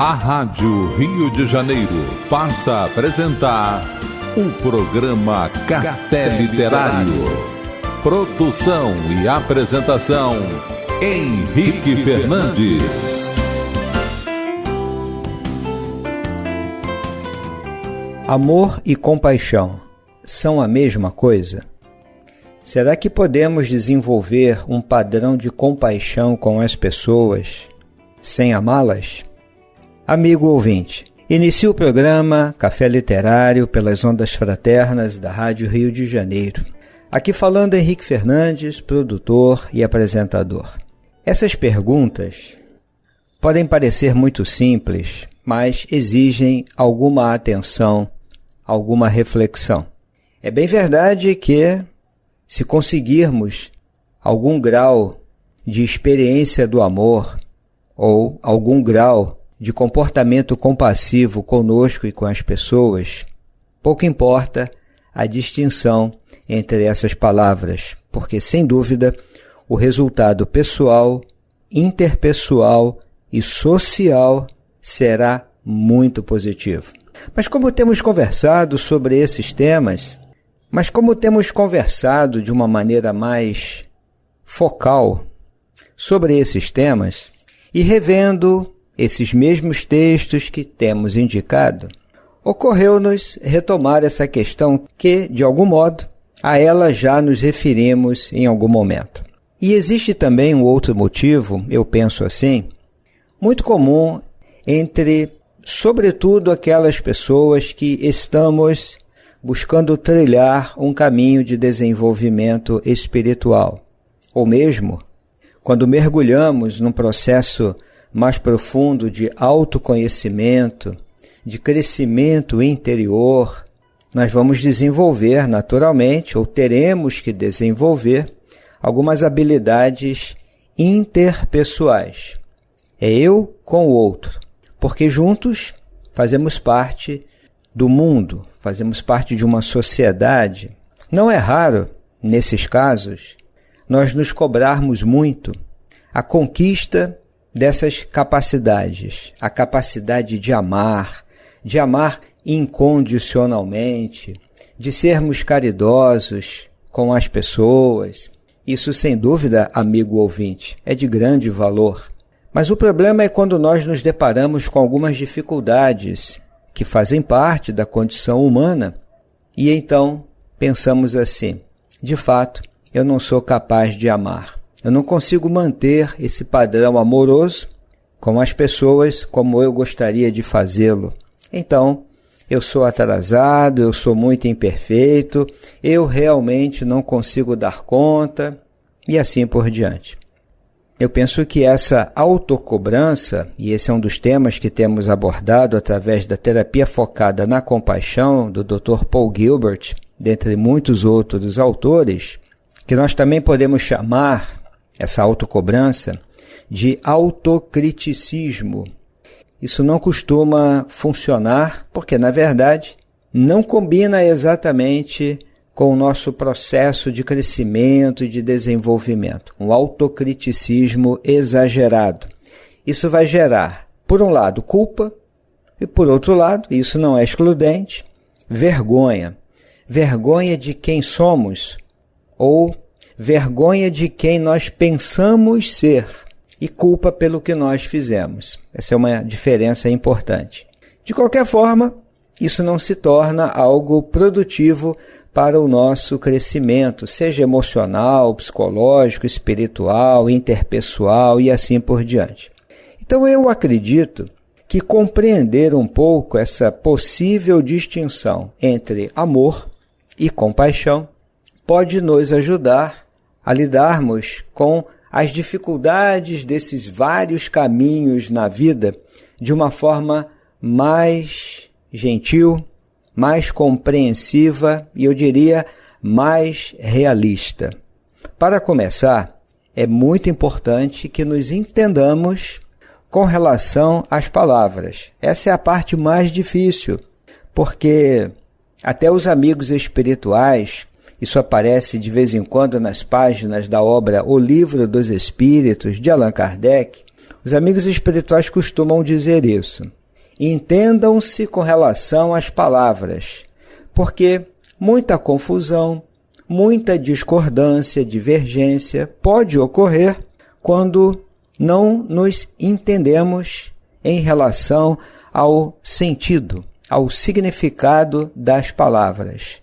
A Rádio Rio de Janeiro passa a apresentar o programa Café Literário. Produção e apresentação, Henrique Fernandes. Amor e compaixão são a mesma coisa? Será que podemos desenvolver um padrão de compaixão com as pessoas sem amá-las? Amigo ouvinte, inicio o programa Café Literário pelas ondas fraternas da Rádio Rio de Janeiro. Aqui falando Henrique Fernandes, produtor e apresentador. Essas perguntas podem parecer muito simples, mas exigem alguma atenção, alguma reflexão. É bem verdade que, se conseguirmos algum grau de experiência do amor ou algum grau de comportamento compassivo conosco e com as pessoas, pouco importa a distinção entre essas palavras, porque, sem dúvida, o resultado pessoal, interpessoal e social será muito positivo. Mas como temos conversado sobre esses temas, como temos conversado de uma maneira mais focal sobre esses temas e revendo esses mesmos textos que temos indicado, ocorreu-nos retomar essa questão que, de algum modo, a ela já nos referimos em algum momento. E existe também um outro motivo, eu penso assim, muito comum entre, sobretudo, aquelas pessoas que estamos buscando trilhar um caminho de desenvolvimento espiritual, ou mesmo quando mergulhamos num processo mais profundo de autoconhecimento, de crescimento interior, nós vamos desenvolver naturalmente, ou teremos que desenvolver, algumas habilidades interpessoais. É eu com o outro, porque juntos fazemos parte do mundo, fazemos parte de uma sociedade. Não é raro, nesses casos, nós nos cobrarmos muito a conquista dessas capacidades, a capacidade de amar incondicionalmente, de sermos caridosos com as pessoas. Isso, sem dúvida, amigo ouvinte, é de grande valor. Mas o problema é quando nós nos deparamos com algumas dificuldades que fazem parte da condição humana e então pensamos assim: de fato, eu não sou capaz de amar. Eu não consigo manter esse padrão amoroso com as pessoas como eu gostaria de fazê-lo. Então, eu sou atrasado, eu sou muito imperfeito, eu realmente não consigo dar conta, e assim por diante. Eu penso que essa autocobrança, e esse é um dos temas que temos abordado através da terapia focada na compaixão do Dr. Paul Gilbert, dentre muitos outros autores, que nós também podemos chamar essa autocobrança de autocriticismo. Isso não costuma funcionar porque, na verdade, não combina exatamente com o nosso processo de crescimento e de desenvolvimento. Um autocriticismo exagerado. Isso vai gerar, por um lado, culpa e, por outro lado, isso não é excludente, vergonha. Vergonha de quem somos ou vergonha de quem nós pensamos ser e culpa pelo que nós fizemos. Essa é uma diferença importante. De qualquer forma, isso não se torna algo produtivo para o nosso crescimento, seja emocional, psicológico, espiritual, interpessoal e assim por diante. Então eu acredito que compreender um pouco essa possível distinção entre amor e compaixão pode nos ajudar a lidarmos com as dificuldades desses vários caminhos na vida de uma forma mais gentil, mais compreensiva e, eu diria, mais realista. Para começar, é muito importante que nos entendamos com relação às palavras. Essa é a parte mais difícil, porque até os amigos espirituais, isso aparece de vez em quando nas páginas da obra O Livro dos Espíritos, de Allan Kardec, Os amigos espirituais costumam dizer isso. Entendam-se com relação às palavras, porque muita confusão, muita discordância, divergência pode ocorrer quando não nos entendemos em relação ao sentido, ao significado das palavras.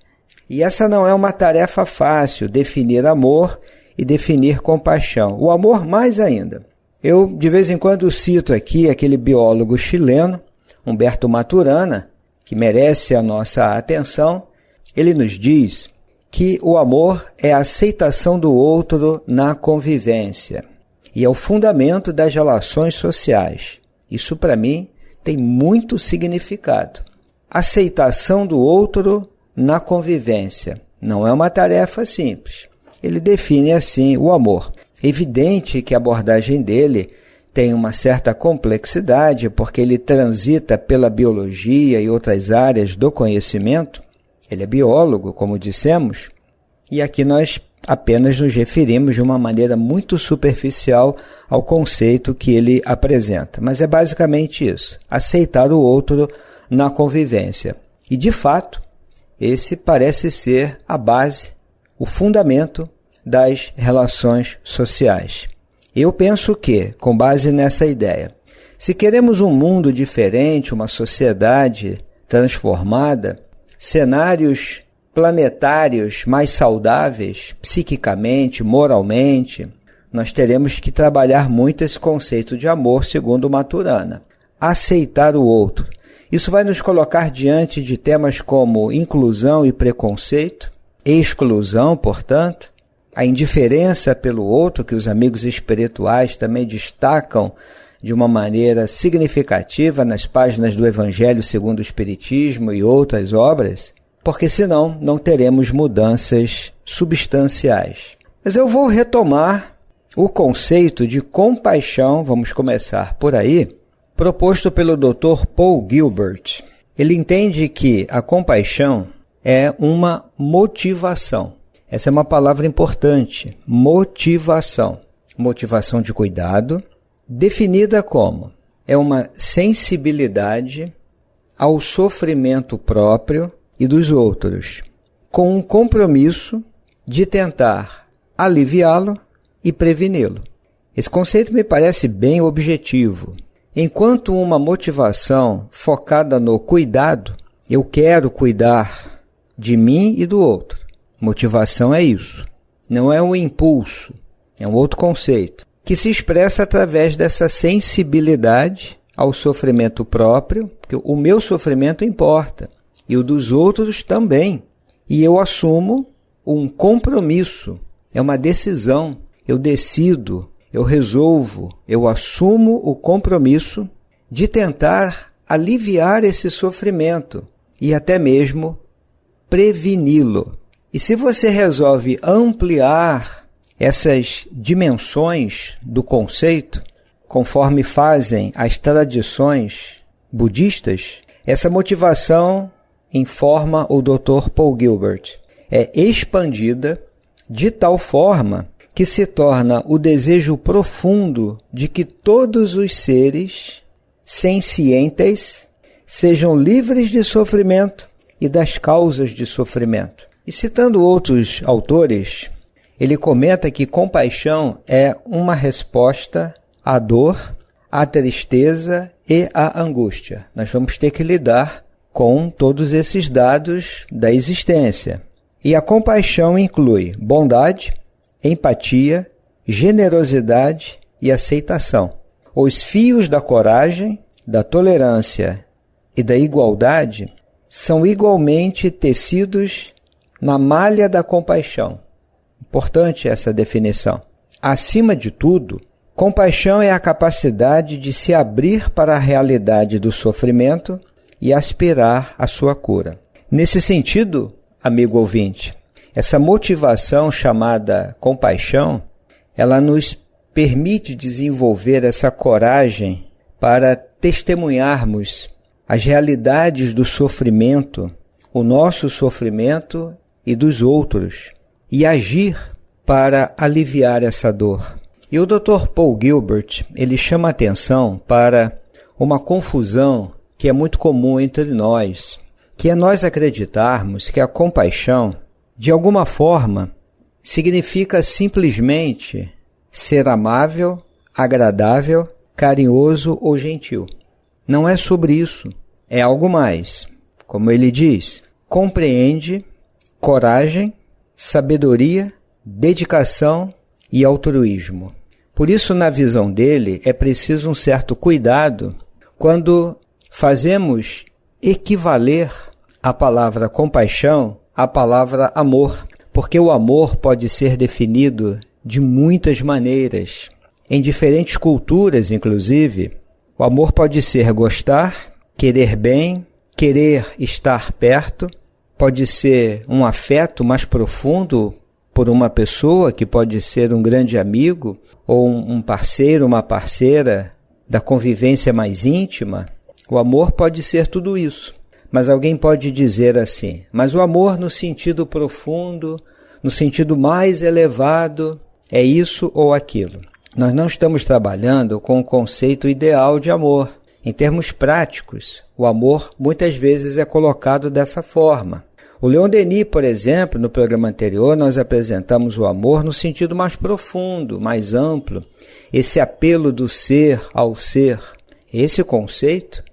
E essa não é uma tarefa fácil, definir amor e definir compaixão. O amor mais ainda. Eu, de vez em quando, cito aqui aquele biólogo chileno, Humberto Maturana, que merece a nossa atenção. Ele nos diz que o amor é a aceitação do outro na convivência e é o fundamento das relações sociais. Isso, para mim, tem muito significado. Aceitação do outro na convivência. Não é uma tarefa simples. Ele define assim o amor. É evidente que a abordagem dele tem uma certa complexidade, porque ele transita pela biologia e outras áreas do conhecimento. Ele é biólogo, como dissemos, e aqui nós apenas nos referimos de uma maneira muito superficial ao conceito que ele apresenta. Mas é basicamente isso, aceitar o outro na convivência. E, de fato, esse parece ser a base, o fundamento das relações sociais. Eu penso que, com base nessa ideia, se queremos um mundo diferente, uma sociedade transformada, cenários planetários mais saudáveis, psiquicamente, moralmente, nós teremos que trabalhar muito esse conceito de amor, segundo Maturana. Aceitar o outro. Isso vai nos colocar diante de temas como inclusão e preconceito, exclusão, portanto, a indiferença pelo outro, que os amigos espirituais também destacam de uma maneira significativa nas páginas do Evangelho segundo o Espiritismo e outras obras, porque senão não teremos mudanças substanciais. Mas eu vou retomar o conceito de compaixão, vamos começar por aí, proposto pelo Dr. Paul Gilbert. Ele entende que a compaixão é uma motivação. Essa é uma palavra importante, motivação. Motivação de cuidado, definida como é uma sensibilidade ao sofrimento próprio e dos outros, com um compromisso de tentar aliviá-lo e preveni-lo. Esse conceito me parece bem objetivo. Enquanto uma motivação focada no cuidado, eu quero cuidar de mim e do outro. Motivação é isso. Não é um impulso, é um outro conceito, que se expressa através dessa sensibilidade ao sofrimento próprio, porque o meu sofrimento importa, e o dos outros também. E eu assumo um compromisso, é uma decisão. Eu decido, eu resolvo, eu assumo o compromisso de tentar aliviar esse sofrimento e até mesmo preveni-lo. E se você resolve ampliar essas dimensões do conceito, conforme fazem as tradições budistas, essa motivação, informa o Dr. Paul Gilbert, é expandida de tal forma que se torna o desejo profundo de que todos os seres sencientes sejam livres de sofrimento e das causas de sofrimento. E citando outros autores, ele comenta que compaixão é uma resposta à dor, à tristeza e à angústia. Nós vamos ter que lidar com todos esses dados da existência. E a compaixão inclui bondade, empatia, generosidade e aceitação. Os fios da coragem, da tolerância e da igualdade são igualmente tecidos na malha da compaixão. Importante essa definição. Acima de tudo, compaixão é a capacidade de se abrir para a realidade do sofrimento e aspirar à sua cura. Nesse sentido, amigo ouvinte, essa motivação chamada compaixão, ela nos permite desenvolver essa coragem para testemunharmos as realidades do sofrimento, o nosso sofrimento e dos outros, e agir para aliviar essa dor. E o Dr. Paul Gilbert, ele chama atenção para uma confusão que é muito comum entre nós, que é nós acreditarmos que a compaixão, de alguma forma, significa simplesmente ser amável, agradável, carinhoso ou gentil. Não é sobre isso, é algo mais. Como ele diz, compreende, coragem, sabedoria, dedicação e altruísmo. Por isso, na visão dele, é preciso um certo cuidado quando fazemos equivaler a palavra compaixão à palavra amor, porque o amor pode ser definido de muitas maneiras. Em diferentes culturas, inclusive, o amor pode ser gostar, querer bem, querer estar perto, pode ser um afeto mais profundo por uma pessoa, que pode ser um grande amigo, ou um parceiro, uma parceira da convivência mais íntima. O amor pode ser tudo isso. Mas alguém pode dizer assim, mas o amor no sentido profundo, no sentido mais elevado, é isso ou aquilo. Nós não estamos trabalhando com o conceito ideal de amor. Em termos práticos, o amor muitas vezes é colocado dessa forma. O Leon Denis, por exemplo, no programa anterior, nós apresentamos o amor no sentido mais profundo, mais amplo, esse apelo do ser ao ser. Esse conceito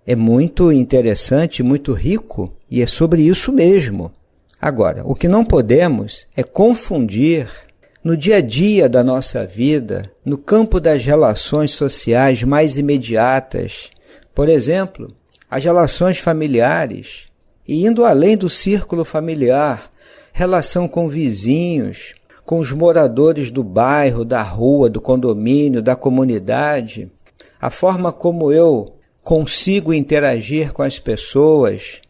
é muito interessante, muito rico, e é sobre isso mesmo. Agora, o que não podemos é confundir no dia a dia da nossa vida, no campo das relações sociais mais imediatas, por exemplo, as relações familiares, e indo além do círculo familiar, relação com vizinhos, com os moradores do bairro, da rua, do condomínio, da comunidade, a forma como eu consigo interagir com as pessoas,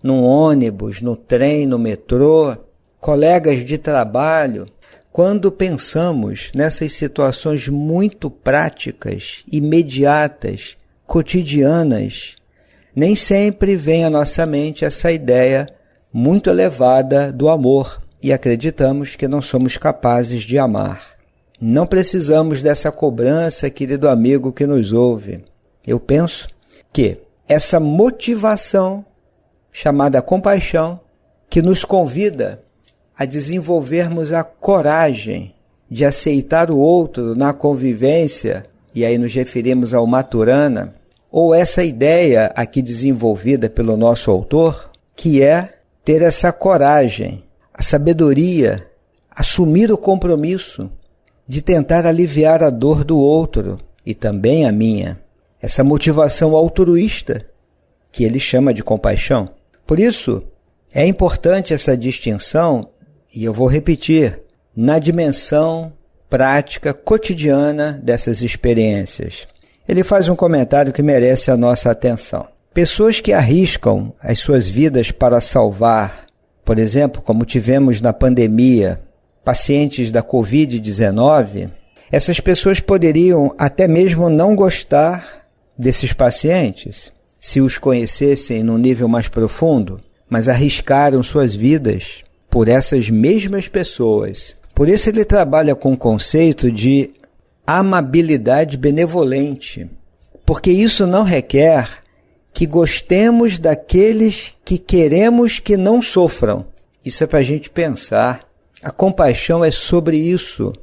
num ônibus, no trem, no metrô, colegas de trabalho. Quando pensamos nessas situações muito práticas, imediatas, cotidianas, nem sempre vem à nossa mente essa ideia muito elevada do amor e acreditamos que não somos capazes de amar. Não precisamos dessa cobrança, querido amigo que nos ouve. Eu penso que essa motivação chamada compaixão, que nos convida a desenvolvermos a coragem de aceitar o outro na convivência, e aí nos referimos ao Maturana, ou essa ideia aqui desenvolvida pelo nosso autor, que é ter essa coragem, a sabedoria, assumir o compromisso de tentar aliviar a dor do outro e também a minha. Essa motivação altruísta, que ele chama de compaixão. Por isso, é importante essa distinção, e eu vou repetir, na dimensão prática, cotidiana dessas experiências. Ele faz um comentário que merece a nossa atenção. Pessoas que arriscam as suas vidas para salvar, por exemplo, como tivemos na pandemia, pacientes da Covid-19, essas pessoas poderiam até mesmo não gostar desses pacientes, se os conhecessem num nível mais profundo, mas arriscaram suas vidas por essas mesmas pessoas. Por isso ele trabalha com o conceito de amabilidade benevolente, porque isso não requer que gostemos daqueles que queremos que não sofram. Isso é para a gente pensar. A compaixão é sobre isso,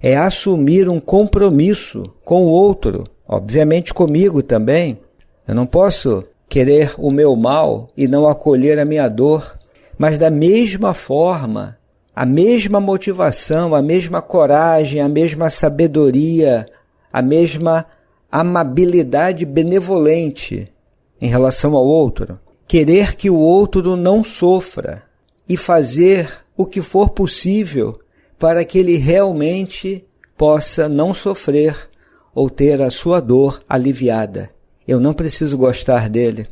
é assumir um compromisso com o outro, obviamente comigo também. Eu não posso querer o meu mal e não acolher a minha dor, mas da mesma forma, a mesma motivação, a mesma coragem, a mesma sabedoria, a mesma amabilidade benevolente em relação ao outro. Querer que o outro não sofra e fazer o que for possível para que ele realmente possa não sofrer ou ter a sua dor aliviada. Eu não preciso gostar dele.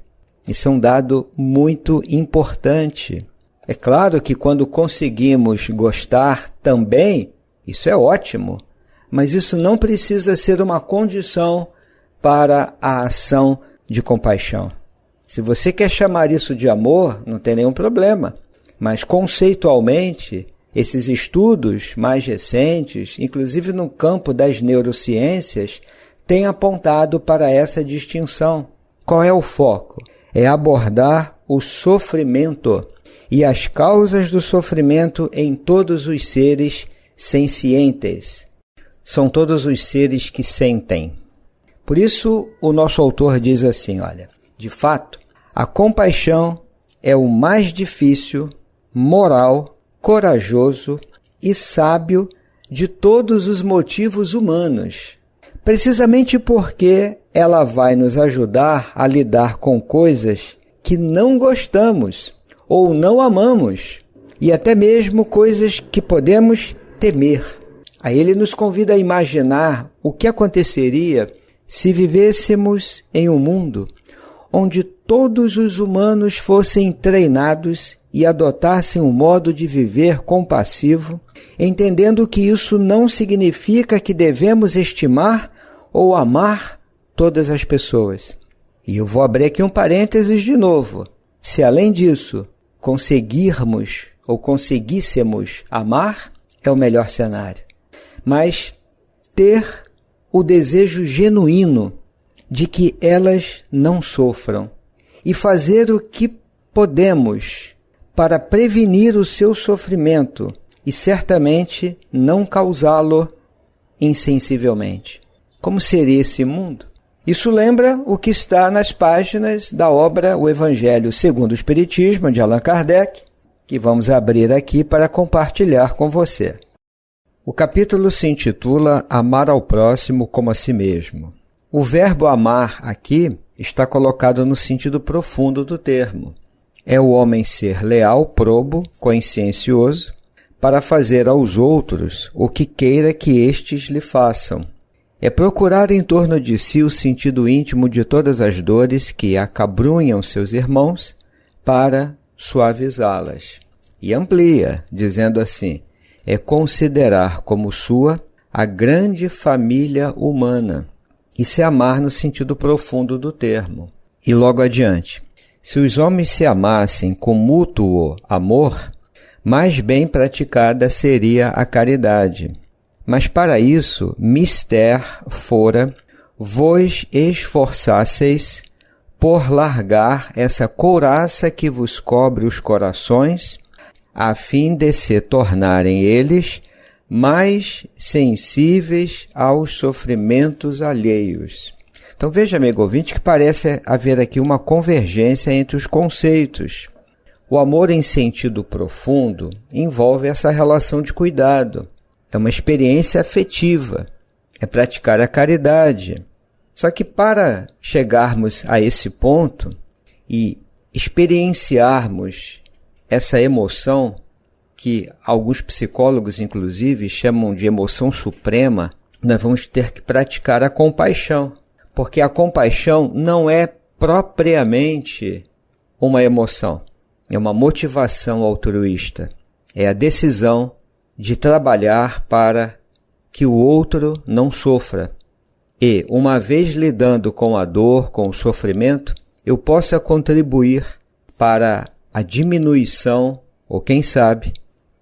Isso é um dado muito importante. É claro que quando conseguimos gostar também, isso é ótimo, mas isso não precisa ser uma condição para a ação de compaixão. Se você quer chamar isso de amor, não tem nenhum problema, mas conceitualmente Esses estudos mais recentes, inclusive no campo das neurociências, têm apontado para essa distinção. Qual é o foco? É abordar o sofrimento e as causas do sofrimento em todos os seres sencientes. São todos os seres que sentem. Por isso, o nosso autor diz assim, olha, de fato, a compaixão é o mais difícil, moral, corajoso e sábio de todos os motivos humanos, precisamente porque ela vai nos ajudar a lidar com coisas que não gostamos ou não amamos, e até mesmo coisas que podemos temer. Aí ele nos convida a imaginar o que aconteceria se vivêssemos em um mundo onde todos os humanos fossem treinados e adotassem um modo de viver compassivo, entendendo que isso não significa que devemos estimar ou amar todas as pessoas. E eu vou abrir aqui um parênteses de novo. Se além disso conseguirmos ou conseguíssemos amar, é o melhor cenário. Mas ter o desejo genuíno de que elas não sofram e fazer o que podemos para prevenir o seu sofrimento e certamente não causá-lo insensivelmente. Como seria esse mundo? Isso lembra o que está nas páginas da obra O Evangelho segundo o Espiritismo, de Allan Kardec, que vamos abrir aqui para compartilhar com você. O capítulo se intitula Amar ao próximo como a si mesmo. O verbo amar aqui está colocado no sentido profundo do termo. É o homem ser leal, probo, consciencioso, para fazer aos outros o que queira que estes lhe façam. É procurar em torno de si o sentido íntimo de todas as dores que acabrunham seus irmãos para suavizá-las. E amplia, dizendo assim, é considerar como sua a grande família humana. Isso é amar no sentido profundo do termo. E logo adiante, se os homens se amassem com mútuo amor, mais bem praticada seria a caridade. Mas para isso, mister fora vos esforçasseis por largar essa couraça que vos cobre os corações, a fim de se tornarem eles mais sensíveis aos sofrimentos alheios. Então veja, amigo ouvinte, que parece haver aqui uma convergência entre os conceitos. O amor em sentido profundo envolve essa relação de cuidado. É uma experiência afetiva, é praticar a caridade. Só que para chegarmos a esse ponto e experienciarmos essa emoção, que alguns psicólogos, inclusive, chamam de emoção suprema, nós vamos ter que praticar a compaixão. Porque a compaixão não é propriamente uma emoção, é uma motivação altruísta. É a decisão de trabalhar para que o outro não sofra. E, uma vez lidando com a dor, com o sofrimento, eu possa contribuir para a diminuição, ou quem sabe,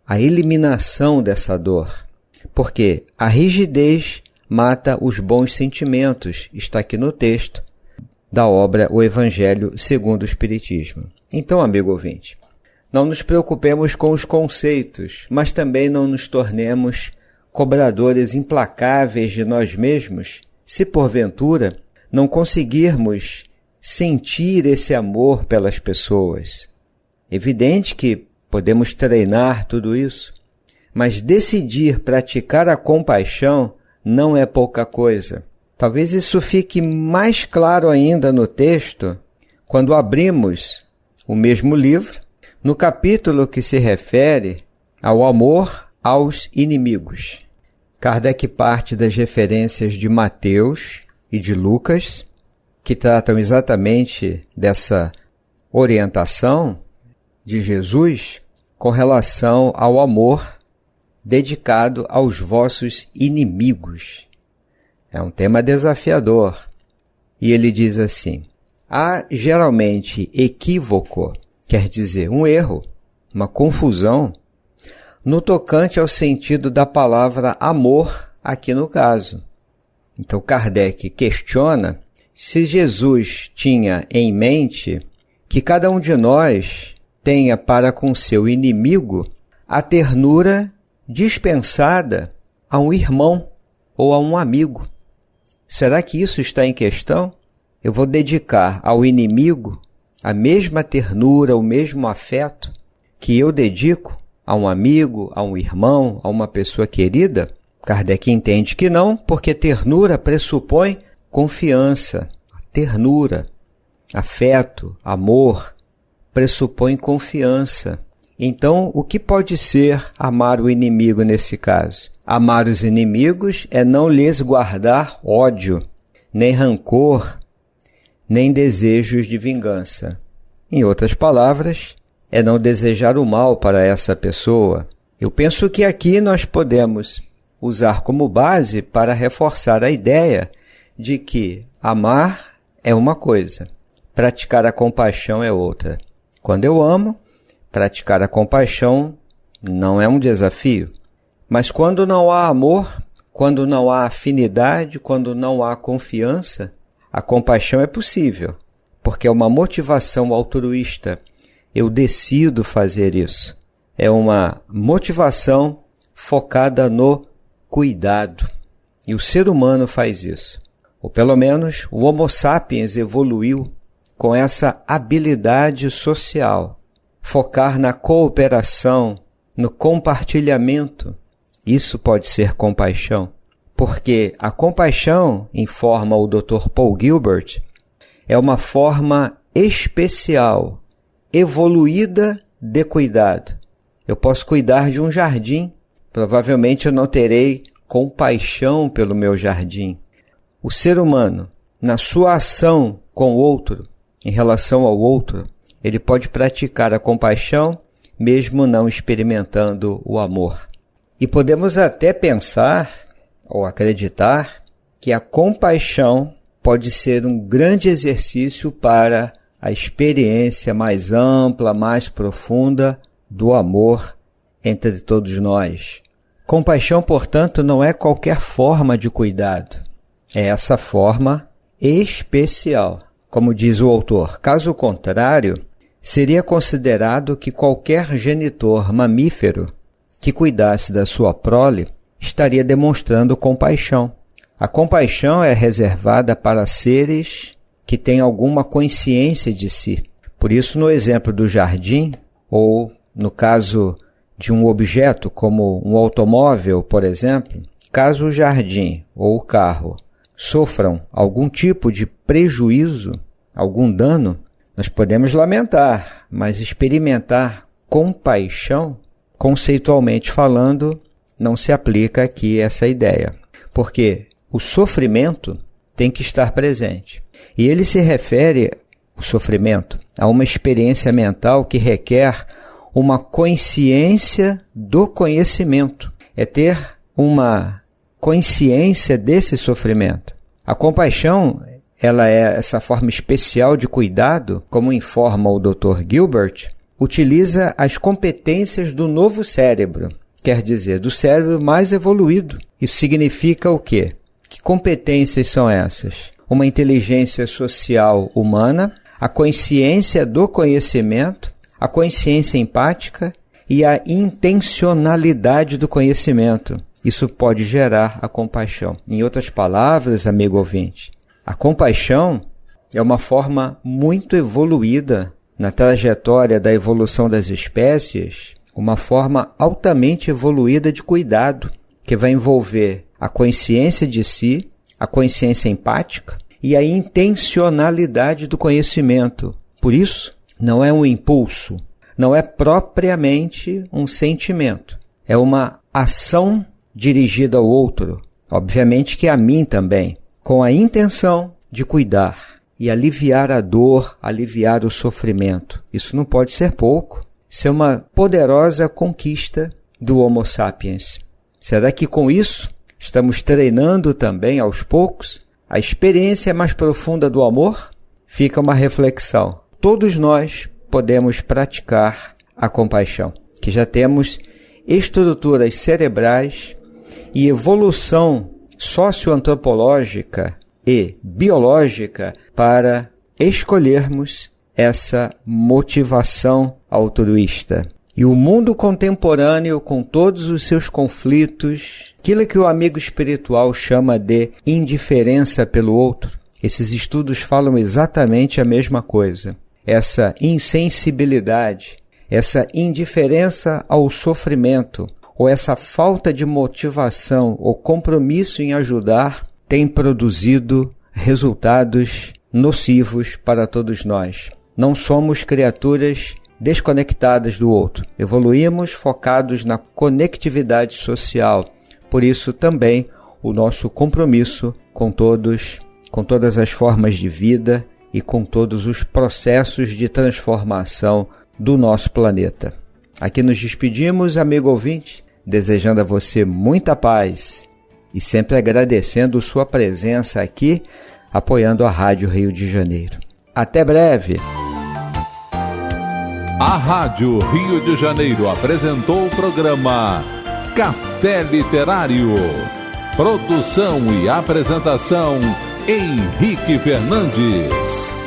a eliminação dessa dor. Porque a rigidez mata os bons sentimentos, está aqui no texto da obra O Evangelho segundo o Espiritismo. Então, amigo ouvinte, não nos preocupemos com os conceitos, mas também não nos tornemos cobradores implacáveis de nós mesmos, se porventura não conseguirmos sentir esse amor pelas pessoas. Evidente que podemos treinar tudo isso, mas decidir praticar a compaixão não é pouca coisa. Talvez isso fique mais claro ainda no texto quando abrimos o mesmo livro, no capítulo que se refere ao amor aos inimigos. Kardec parte das referências de Mateus e de Lucas, que tratam exatamente dessa orientação de Jesus com relação ao amor dedicado aos vossos inimigos. É um tema desafiador. E ele diz assim, há geralmente equívoco, quer dizer, um erro, uma confusão, no tocante ao sentido da palavra amor aqui no caso. Então Kardec questiona se Jesus tinha em mente que cada um de nós tenha para com seu inimigo a ternura dispensada a um irmão ou a um amigo. Será que isso está em questão? Eu vou dedicar ao inimigo a mesma ternura, o mesmo afeto que eu dedico a um amigo, a um irmão, a uma pessoa querida? Kardec entende que não, porque ternura pressupõe confiança. Ternura, afeto, amor, pressupõe confiança. Então, o que pode ser amar o inimigo nesse caso? Amar os inimigos é não lhes guardar ódio, nem rancor, nem desejos de vingança. Em outras palavras, é não desejar o mal para essa pessoa. Eu penso que aqui nós podemos usar como base para reforçar a ideia de que amar é uma coisa, praticar a compaixão é outra. Quando eu amo, praticar a compaixão não é um desafio. Mas quando não há amor, quando não há afinidade, quando não há confiança, a compaixão é possível, porque é uma motivação altruísta. Eu decido fazer isso. É uma motivação focada no cuidado. E o ser humano faz isso. Ou pelo menos o Homo sapiens evoluiu com essa habilidade social. Focar na cooperação, no compartilhamento. Isso pode ser compaixão. Porque a compaixão, informa o Dr. Paul Gilbert, é uma forma especial, evoluída de cuidado. Eu posso cuidar de um jardim, provavelmente eu não terei compaixão pelo meu jardim. O ser humano, na sua ação com o outro, em relação ao outro, ele pode praticar a compaixão, mesmo não experimentando o amor. E podemos até pensar, ou acreditar, que a compaixão pode ser um grande exercício para a experiência mais ampla, mais profunda do amor entre todos nós. Compaixão, portanto, não é qualquer forma de cuidado. É essa forma especial. Como diz o autor, caso contrário, seria considerado que qualquer genitor mamífero que cuidasse da sua prole estaria demonstrando compaixão. A compaixão é reservada para seres que têm alguma consciência de si. Por isso, no exemplo do jardim, ou no caso de um objeto como um automóvel, por exemplo, caso o jardim ou o carro sofram algum tipo de prejuízo, algum dano, nós podemos lamentar, mas experimentar compaixão, conceitualmente falando, não se aplica aqui essa ideia. Porque o sofrimento tem que estar presente. E ele se refere, o sofrimento, a uma experiência mental que requer uma consciência do conhecimento. É ter uma consciência desse sofrimento. A compaixão, ela é essa forma especial de cuidado, como informa o Dr. Gilbert, utiliza as competências do novo cérebro, quer dizer, do cérebro mais evoluído. Isso significa o quê? Que competências são essas? Uma inteligência social humana, a consciência do conhecimento, a consciência empática e a intencionalidade do conhecimento. Isso pode gerar a compaixão. Em outras palavras, amigo ouvinte, a compaixão é uma forma muito evoluída na trajetória da evolução das espécies, uma forma altamente evoluída de cuidado, que vai envolver a consciência de si, a consciência empática e a intencionalidade do conhecimento. Por isso, não é um impulso, não é propriamente um sentimento, é uma ação dirigida ao outro, obviamente que a mim também, com a intenção de cuidar e aliviar a dor, aliviar o sofrimento. Isso não pode ser pouco. Isso é uma poderosa conquista do Homo sapiens. Será que com isso estamos treinando também aos poucos a experiência mais profunda do amor? Fica uma reflexão. Todos nós podemos praticar a compaixão, que já temos estruturas cerebrais e evolução socioantropológica e biológica para escolhermos essa motivação altruísta. E o mundo contemporâneo, com todos os seus conflitos, aquilo que o amigo espiritual chama de indiferença pelo outro, esses estudos falam exatamente a mesma coisa. Essa insensibilidade, essa indiferença ao sofrimento, ou essa falta de motivação ou compromisso em ajudar, tem produzido resultados nocivos para todos nós. Não somos criaturas desconectadas do outro. Evoluímos focados na conectividade social. Por isso também o nosso compromisso com todos, com todas as formas de vida e com todos os processos de transformação do nosso planeta. Aqui nos despedimos, amigo ouvinte, desejando a você muita paz e sempre agradecendo sua presença aqui, apoiando a Rádio Rio de Janeiro. Até breve! A Rádio Rio de Janeiro apresentou o programa Café Literário. Produção e apresentação, Henrique Fernandes.